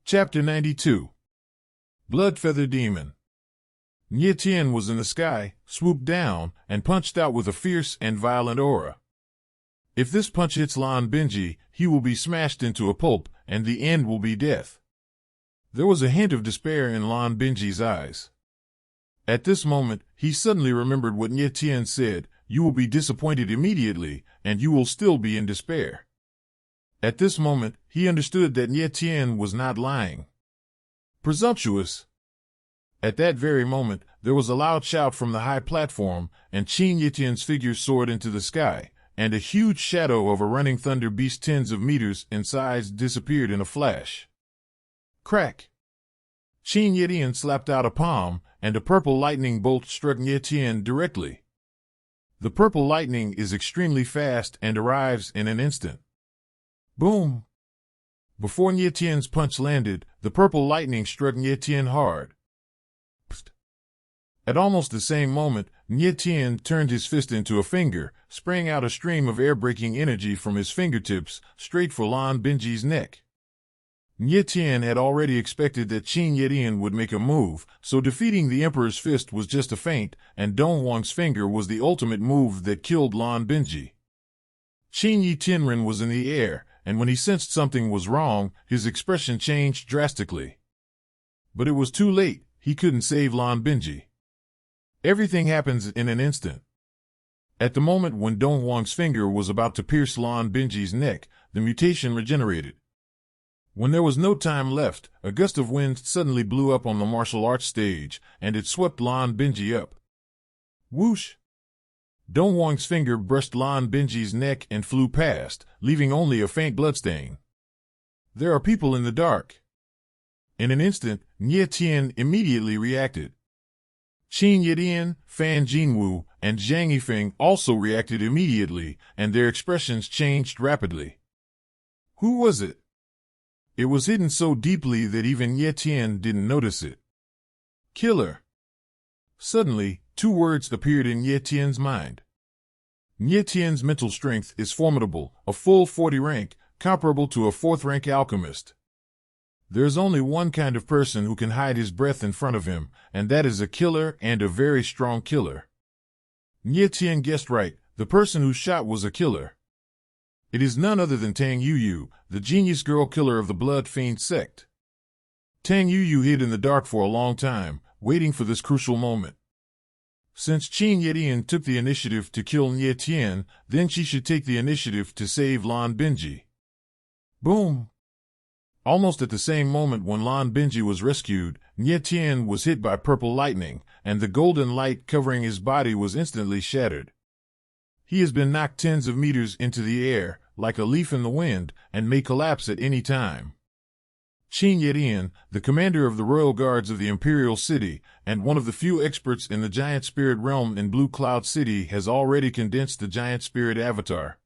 Chapter 92. Bloodfeather Demon. Nye Tien was in the sky, swooped down, and punched out with a fierce and violent aura. If this punch hits Lan Benji, he will be smashed into a pulp, and the end will be death. There was a hint of despair in Lan Benji's eyes. At this moment, he suddenly remembered what Nye Tien said: "You will be disappointed immediately, and you will still be in despair." At this moment, he understood that Nye Tien was not lying. Presumptuous! At that very moment, there was a loud shout from the high platform, and Qin Yitian's figure soared into the sky, and a huge shadow of a running thunder beast tens of meters in size disappeared in a flash. Crack! Qin Yitian slapped out a palm, and a purple lightning bolt struck Nye Tien directly. The purple lightning is extremely fast and arrives in an instant. Boom! Before Nye Tien's punch landed, the purple lightning struck Nye Tien hard. Psst. At almost the same moment, Nye Tien turned his fist into a finger, spraying out a stream of air-breaking energy from his fingertips, straight for Lan Benji's neck. Nye Tien had already expected that Qin Yitian would make a move, so defeating the Emperor's fist was just a feint, and Dong Wang's finger was the ultimate move that killed Lan Benji. Qin Yi Tianren was in the air, and when he sensed something was wrong, his expression changed drastically. But it was too late. He couldn't save Lan Benji. Everything happens in an instant. At the moment when Dong Wang's finger was about to pierce Lan Benji's neck, the mutation regenerated. When there was no time left, a gust of wind suddenly blew up on the martial arts stage, and it swept Lan Benji up. Whoosh! Dong Wang's finger brushed Lan Benji's neck and flew past, leaving only a faint bloodstain. There are people in the dark. In an instant, Nye Tien immediately reacted. Qin Yitian, Fan Jinwu, and Zhang Yifeng also reacted immediately, and their expressions changed rapidly. Who was it? It was hidden so deeply that even Nye Tien didn't notice it. Killer. Suddenly, two words appeared in Nye Tien's mind. Nye Tien's mental strength is formidable, a full 40 rank, comparable to a 4th rank alchemist. There is only one kind of person who can hide his breath in front of him, and that is a killer, and a very strong killer. Nye Tien guessed right, the person who shot was a killer. It is none other than Tang Yuyu, the genius girl killer of the Blood Fiend sect. Tang Yuyu hid in the dark for a long time, waiting for this crucial moment. Since Qin Yitian took the initiative to kill Nye Tien, then she should take the initiative to save Lan Benji. Boom! Almost at the same moment when Lan Benji was rescued, Nye Tien was hit by purple lightning, and the golden light covering his body was instantly shattered. He has been knocked tens of meters into the air, like a leaf in the wind, and may collapse at any time. Qin Yitian, the commander of the royal guards of the Imperial City, and one of the few experts in the Giant Spirit realm in Blue Cloud City, has already condensed the Giant Spirit avatar.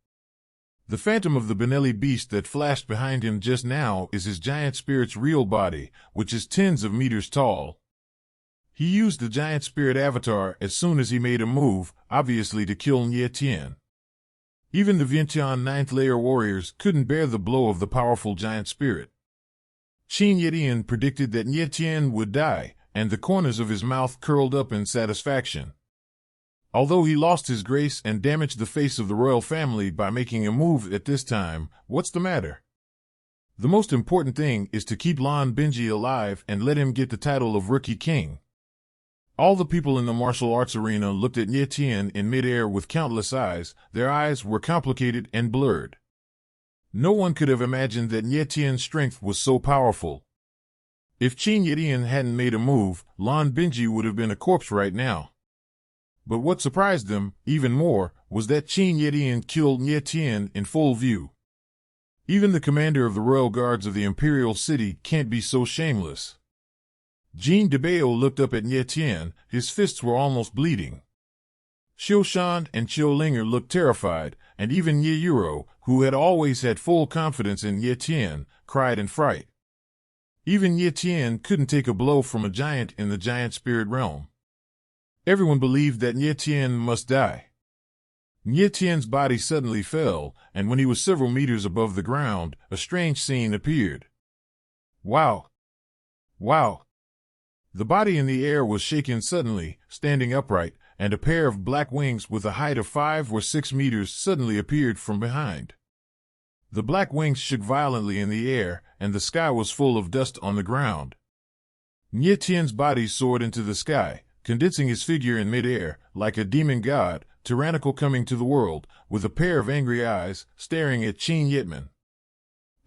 The phantom of the Benelli beast that flashed behind him just now is his Giant Spirit's real body, which is tens of meters tall. He used the Giant Spirit avatar as soon as he made a move, obviously to kill Nye Tien. Even the Vientiane 9th layer warriors couldn't bear the blow of the powerful Giant Spirit. Qin Yitian predicted that Nye Tien would die, and the corners of his mouth curled up in satisfaction. Although he lost his grace and damaged the face of the royal family by making a move at this time, what's the matter? The most important thing is to keep Lan Benji alive and let him get the title of Rookie King. All the people in the martial arts arena looked at Nye Tien in midair with countless eyes. Their eyes were complicated and blurred. No one could have imagined that Nye Tien's strength was so powerful. If Qin Yitian hadn't made a move, Lan Benji would have been a corpse right now. But what surprised them, even more, was that Qin Yitian killed Nye Tien in full view. Even the commander of the royal guards of the Imperial City can't be so shameless. Jean Debao looked up at Nye Tien, his fists were almost bleeding. Xiu Shan and Qiu Linger looked terrified, and even Ye Yuro, who had always had full confidence in Nye Tien, cried in fright. Even Nye Tien couldn't take a blow from a giant in the Giant Spirit realm. Everyone believed that Nye Tien must die. Nye Tien's body suddenly fell, and when he was several meters above the ground, a strange scene appeared. Wow! Wow! The body in the air was shaken suddenly, standing upright, and a pair of black wings with a height of 5 or 6 meters suddenly appeared from behind. The black wings shook violently in the air, and the sky was full of dust on the ground. Nye Tian's body soared into the sky, condensing his figure in midair, like a demon god, tyrannical coming to the world, with a pair of angry eyes, staring at Qin Yitman.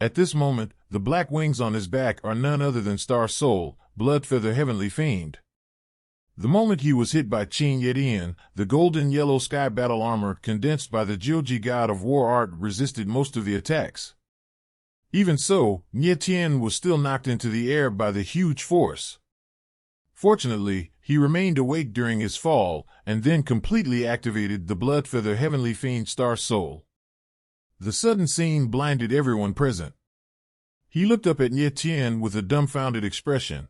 At this moment, the black wings on his back are none other than Star Soul, Bloodfeather Heavenly Fiend. The moment he was hit by Qin Yetian, the golden-yellow sky battle armor condensed by the Jiuji god of war art resisted most of the attacks. Even so, Nye Tian was still knocked into the air by the huge force. Fortunately, he remained awake during his fall, and then completely activated the Bloodfeather Heavenly Fiend Star Soul. The sudden scene blinded everyone present. He looked up at Nye Tian with a dumbfounded expression.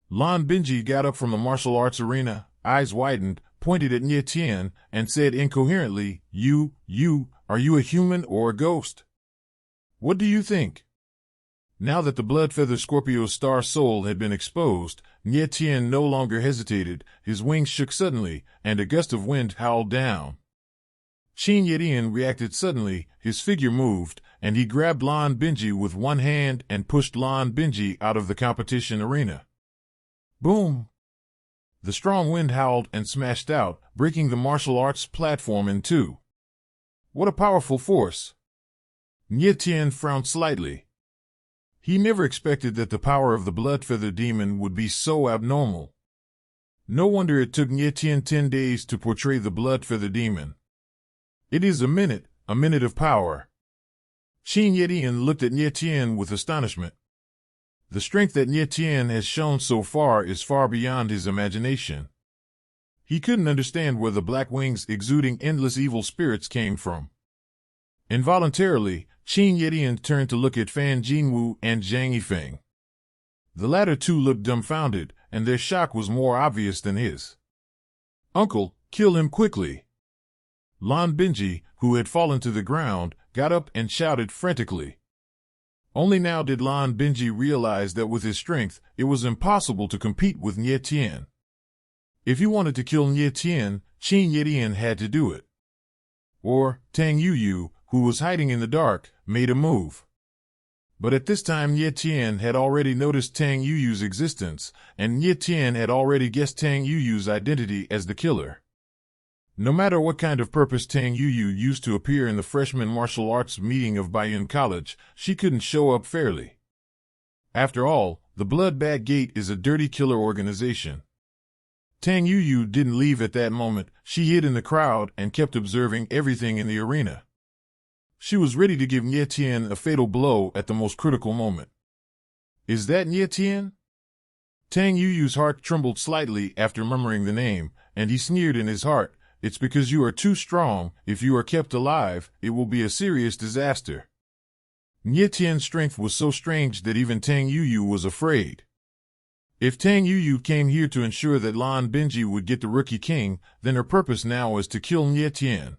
Lan Binji got up from the martial arts arena, eyes widened, pointed at Nye Tian, and said incoherently, are you a human or a ghost? What do you think? Now that the Bloodfeather Scorpio's Star Soul had been exposed, Nye Tian no longer hesitated, his wings shook suddenly, and a gust of wind howled down. Qin Yetian reacted suddenly, his figure moved, and he grabbed Lan Binji with one hand and pushed Lan Binji out of the competition arena. Boom! The strong wind howled and smashed out, breaking the martial arts platform in two. What a powerful force! Nye Tian frowned slightly. He never expected that the power of the Bloodfeather Demon would be so abnormal. No wonder it took Nye Tian 10 days to portray the Bloodfeather Demon. It is a minute of power. Qin Yetian looked at Nye Tian with astonishment. The strength that Nye Tian has shown so far is far beyond his imagination. He couldn't understand where the black wings exuding endless evil spirits came from. Involuntarily, Qin Yetian turned to look at Fan Jinwu and Zhang Yifeng. The latter two looked dumbfounded, and their shock was more obvious than his. "Uncle, kill him quickly!" Lan Binji, who had fallen to the ground, got up and shouted frantically. Only now did Lan Binji realize that with his strength, it was impossible to compete with Nye Tian. If he wanted to kill Nye Tian, Qin Yetian had to do it. Or, Tang Yuyu, who was hiding in the dark, made a move. But at this time Nye Tian had already noticed Tang Yuyu's existence, and Nye Tian had already guessed Tang Yuyu's identity as the killer. No matter what kind of purpose Tang Yuyu used to appear in the freshman martial arts meeting of Baiyun College, she couldn't show up fairly. After all, the Blood Bag Gate is a dirty killer organization. Tang Yuyu didn't leave at that moment, she hid in the crowd and kept observing everything in the arena. She was ready to give Nye Tian a fatal blow at the most critical moment. Is that Nye Tian? Tang Yuyu's heart trembled slightly after murmuring the name, and he sneered in his heart, "It's because you are too strong. If you are kept alive, it will be a serious disaster." Nye Tian's strength was so strange that even Tang Yuyu was afraid. If Tang Yuyu came here to ensure that Lan Binji would get the Rookie King, then her purpose now was to kill Nye Tian.